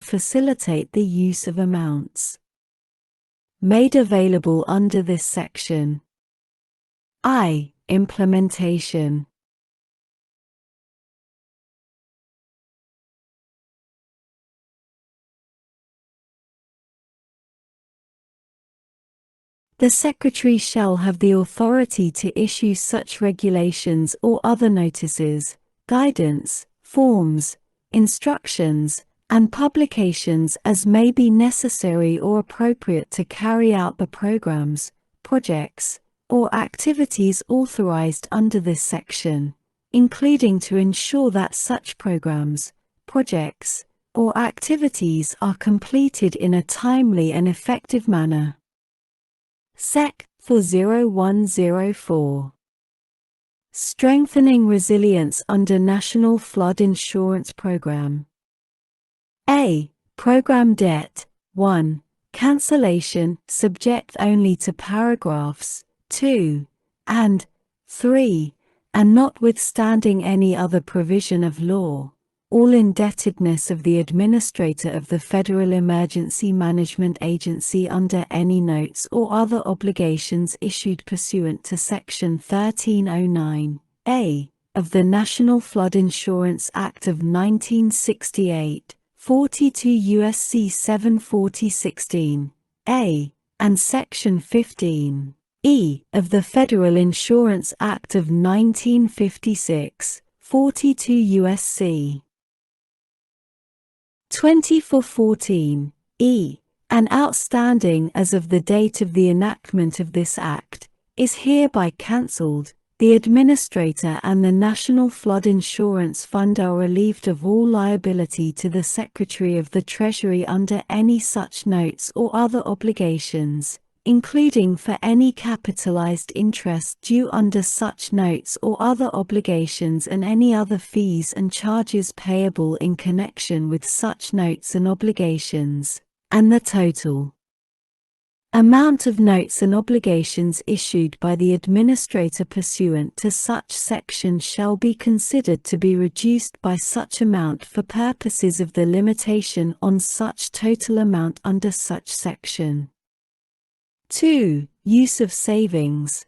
facilitate the use of amounts made available under this section. I. Implementation. The Secretary shall have the authority to issue such regulations or other notices, guidance, forms, instructions, and publications as may be necessary or appropriate to carry out the programs, projects, or activities authorized under this section, including to ensure that such programs, projects, or activities are completed in a timely and effective manner. Sec. 40104. Strengthening resilience under National Flood Insurance Program. A. Program debt. 1. Cancellation, subject only to paragraphs 2 and 3, and notwithstanding any other provision of law, all indebtedness of the Administrator of the Federal Emergency Management Agency under any notes or other obligations issued pursuant to Section 1309A of the National Flood Insurance Act of 1968, 42 U.S.C. 740-16A, and Section 15E of the Federal Insurance Act of 1956, 42 U.S.C. 2414, E, and outstanding as of the date of the enactment of this Act, is hereby cancelled. The Administrator and the National Flood Insurance Fund are relieved of all liability to the Secretary of the Treasury under any such notes or other obligations, including for any capitalized interest due under such notes or other obligations and any other fees and charges payable in connection with such notes and obligations, and the total amount of notes and obligations issued by the Administrator pursuant to such section shall be considered to be reduced by such amount for purposes of the limitation on such total amount under such section. 2. Use of savings.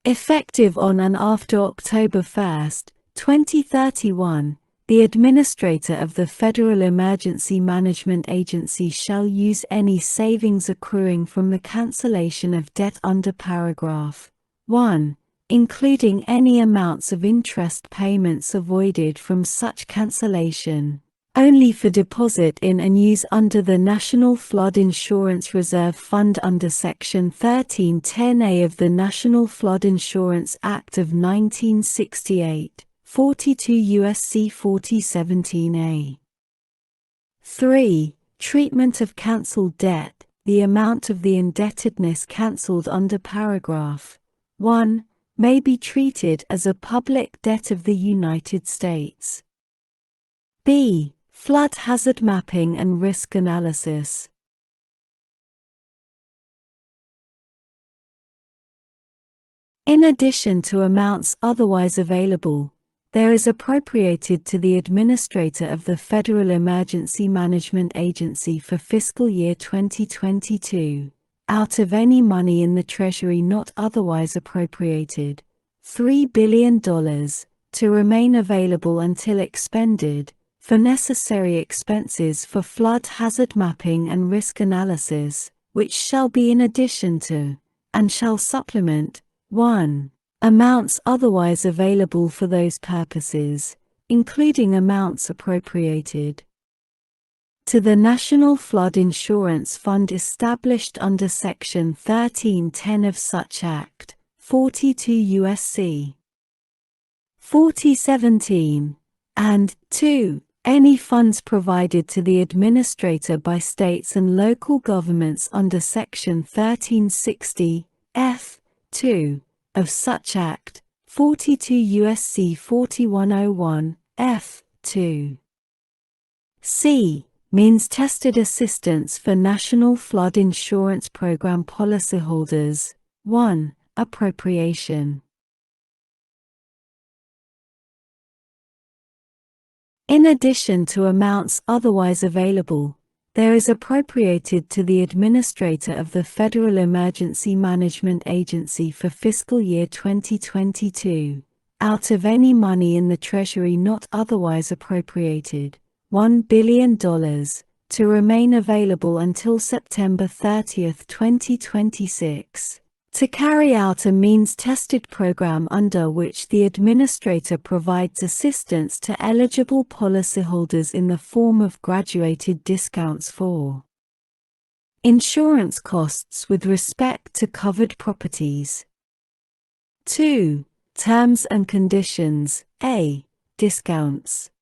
Effective on and after October 1, 2031, the Administrator of the Federal Emergency Management Agency shall use any savings accruing from the cancellation of debt under paragraph 1, including any amounts of interest payments avoided from such cancellation, only for deposit in and use under the National Flood Insurance Reserve Fund under Section 1310A of the National Flood Insurance Act of 1968, 42 U.S.C. 4017A. 3. Treatment of cancelled debt. The amount of the indebtedness cancelled under paragraph 1 may be treated as a public debt of the United States. B. Flood hazard mapping and risk analysis. In addition to amounts otherwise available, there is appropriated to the Administrator of the Federal Emergency Management Agency for fiscal year 2022, out of any money in the Treasury not otherwise appropriated, $3 billion, to remain available until expended, for necessary expenses for flood hazard mapping and risk analysis, which shall be in addition to, and shall supplement, 1. Amounts otherwise available for those purposes, including amounts appropriated to the National Flood Insurance Fund established under Section 1310 of such Act, 42 U.S.C. 4017, and 2. Any funds provided to the Administrator by states and local governments under Section 1360, F. 2, of such Act, 42 U.S.C. 4101, F. 2. C. Means tested assistance for National Flood Insurance Program policyholders. 1. Appropriation. In addition to amounts otherwise available, there is appropriated to the Administrator of the Federal Emergency Management Agency for fiscal year 2022, out of any money in the Treasury not otherwise appropriated, $1 billion, to remain available until September 30, 2026. To carry out a means-tested program under which the Administrator provides assistance to eligible policyholders in the form of graduated discounts for insurance costs with respect to covered properties. 2. Terms and conditions. A. Discounts.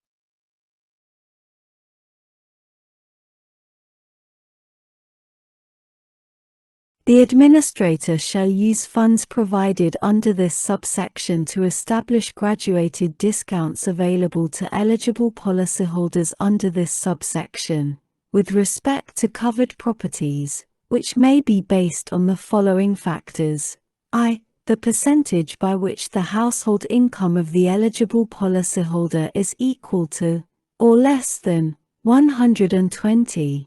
The Administrator shall use funds provided under this subsection to establish graduated discounts available to eligible policyholders under this subsection, with respect to covered properties, which may be based on the following factors. I. The percentage by which the household income of the eligible policyholder is equal to, or less than, 120%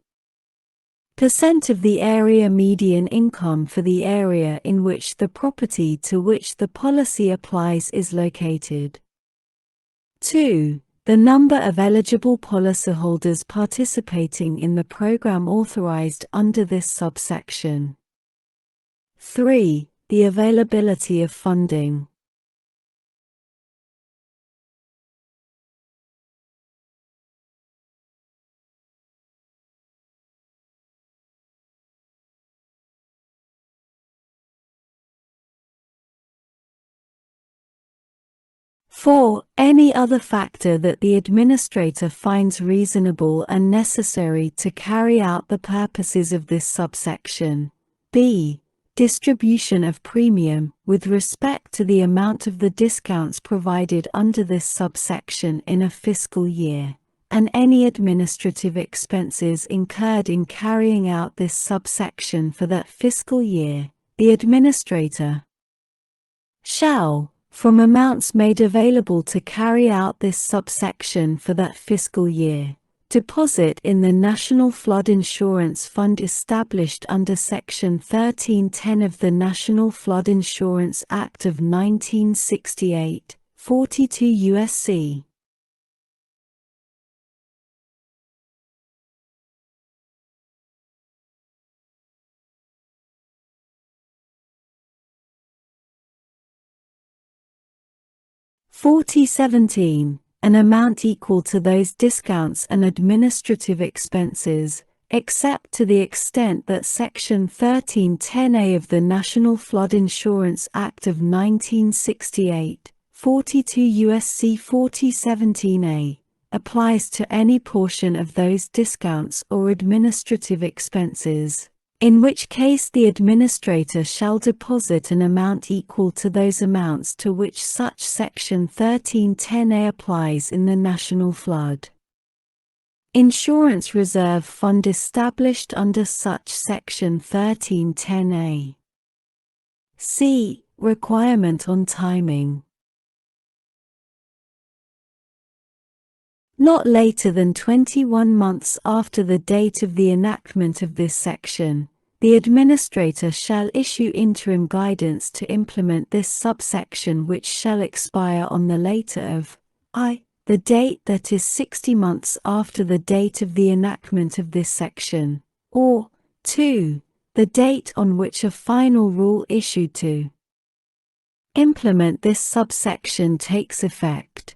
of the area median income for the area in which the property to which the policy applies is located. 2. The number of eligible policyholders participating in the program authorized under this subsection. 3. The availability of funding. For any other factor that the Administrator finds reasonable and necessary to carry out the purposes of this subsection. B. Distribution of premium with respect to the amount of the discounts provided under this subsection in a fiscal year, and any administrative expenses incurred in carrying out this subsection for that fiscal year. The Administrator shall, from amounts made available to carry out this subsection for that fiscal year, deposit in the National Flood Insurance Fund established under Section 1310 of the National Flood Insurance Act of 1968, 42 U.S.C. (4017), an amount equal to those discounts and administrative expenses, except to the extent that Section 1310A of the National Flood Insurance Act of 1968, 42 U.S.C. 4017A, applies to any portion of those discounts or administrative expenses, in which case the Administrator shall deposit an amount equal to those amounts to which such Section 1310A applies in the National Flood Insurance Reserve Fund established under such Section 1310A. C. Requirement on timing. Not later than 21 months after the date of the enactment of this section, the Administrator shall issue interim guidance to implement this subsection, which shall expire on the later of I. the date that is 60 months after the date of the enactment of this section, or 2. the date on which a final rule issued to implement this subsection takes effect.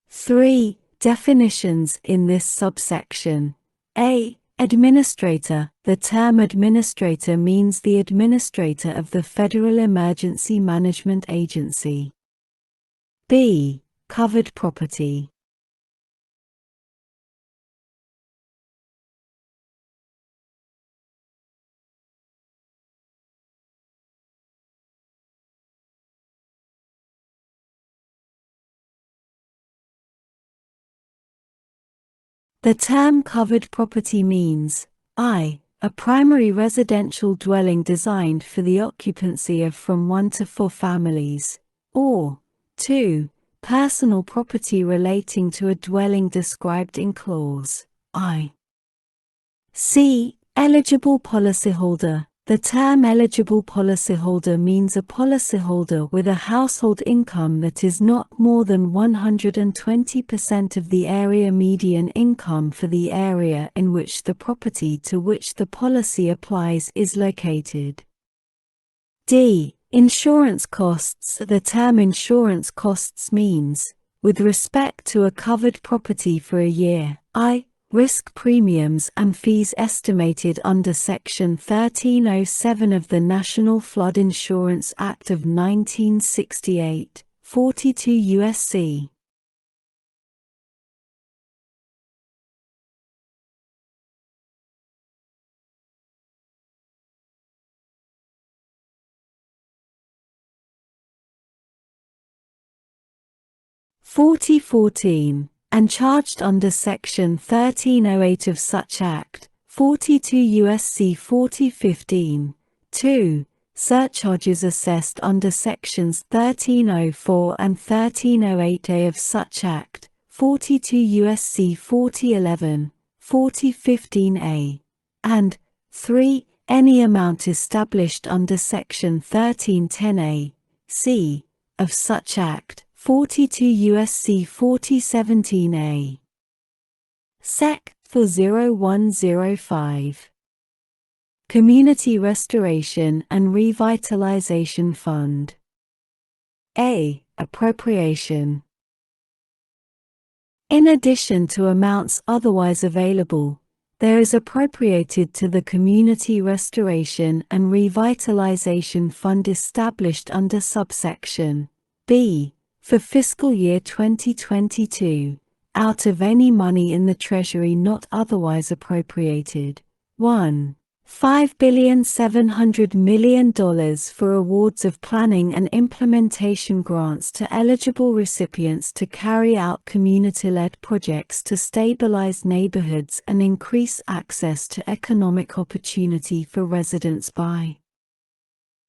3. Definitions in this subsection. A. Administrator. The term Administrator means the Administrator of the Federal Emergency Management Agency. B. Covered property. The term covered property means I. A primary residential dwelling designed for the occupancy of from 1 to 4 families, or 2. Personal property relating to a dwelling described in clause I. C. Eligible policyholder. The term eligible policyholder means a policyholder with a household income that is not more than 120% of the area median income for the area in which the property to which the policy applies is located. D. Insurance costs. The term insurance costs means, with respect to a covered property for a year, I. Risk premiums and fees estimated under Section 1307 of the National Flood Insurance Act of 1968, 42 U.S.C. (4014) and charged under Section 1308 of such Act, 42 U.S.C. 4015, 2. Surcharges assessed under Sections 1304 and 1308A of such Act, 42 U.S.C. 4011, 4015A, and 3. Any amount established under Section 1310A, c. of such Act, 42 U.S.C. 4017A. Sec. 4105. Community Restoration and Revitalization Fund. A. Appropriation. In addition to amounts otherwise available, there is appropriated to the Community Restoration and Revitalization Fund established under subsection B. For fiscal year 2022, out of any money in the Treasury not otherwise appropriated, 1. $5.7 billion for awards of planning and implementation grants to eligible recipients to carry out community-led projects to stabilize neighborhoods and increase access to economic opportunity for residents by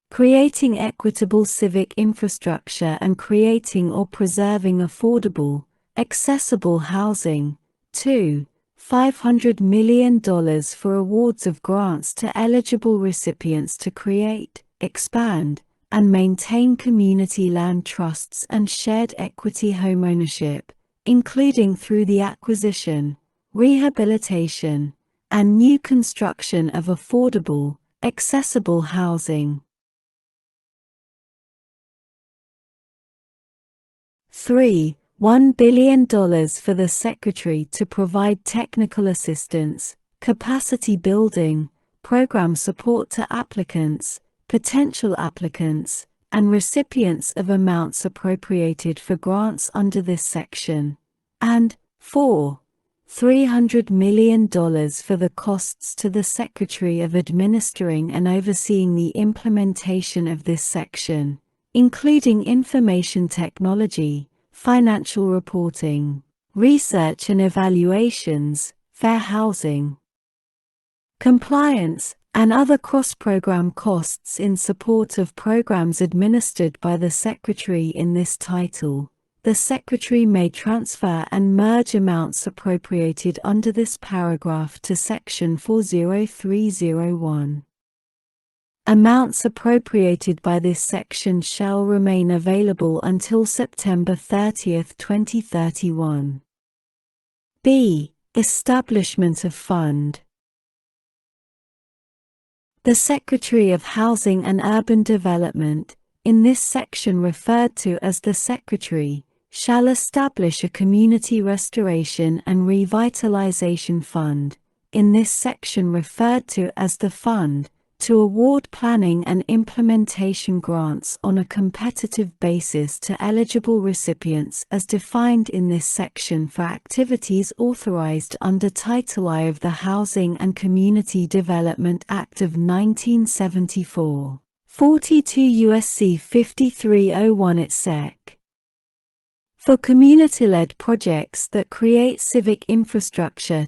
creating equitable civic infrastructure and creating or preserving affordable, accessible housing. 2. $500 million for awards of grants to eligible recipients to create, expand, and maintain community land trusts and shared equity homeownership, including through the acquisition, rehabilitation, and new construction of affordable, accessible housing. 3. $1 billion for the Secretary to provide technical assistance, capacity building, program support to applicants, potential applicants, and recipients of amounts appropriated for grants under this section. And 4. $300 million for the costs to the Secretary of administering and overseeing the implementation of this section, including information technology, financial reporting, research and evaluations, fair housing, compliance, and other cross-program costs in support of programs administered by the Secretary in this title. The Secretary may transfer and merge amounts appropriated under this paragraph to Section 40301. Amounts appropriated by this section shall remain available until September 30, 2031. B. Establishment of fund. The Secretary of Housing and Urban Development, in this section referred to as the Secretary, shall establish a Community Restoration and Revitalization Fund, in this section referred to as the Fund, to award planning and implementation grants on a competitive basis to eligible recipients as defined in this section for activities authorized under Title I of the Housing and Community Development Act of 1974, 42 U.S.C. 5301 et seq. For community-led projects that create civic infrastructure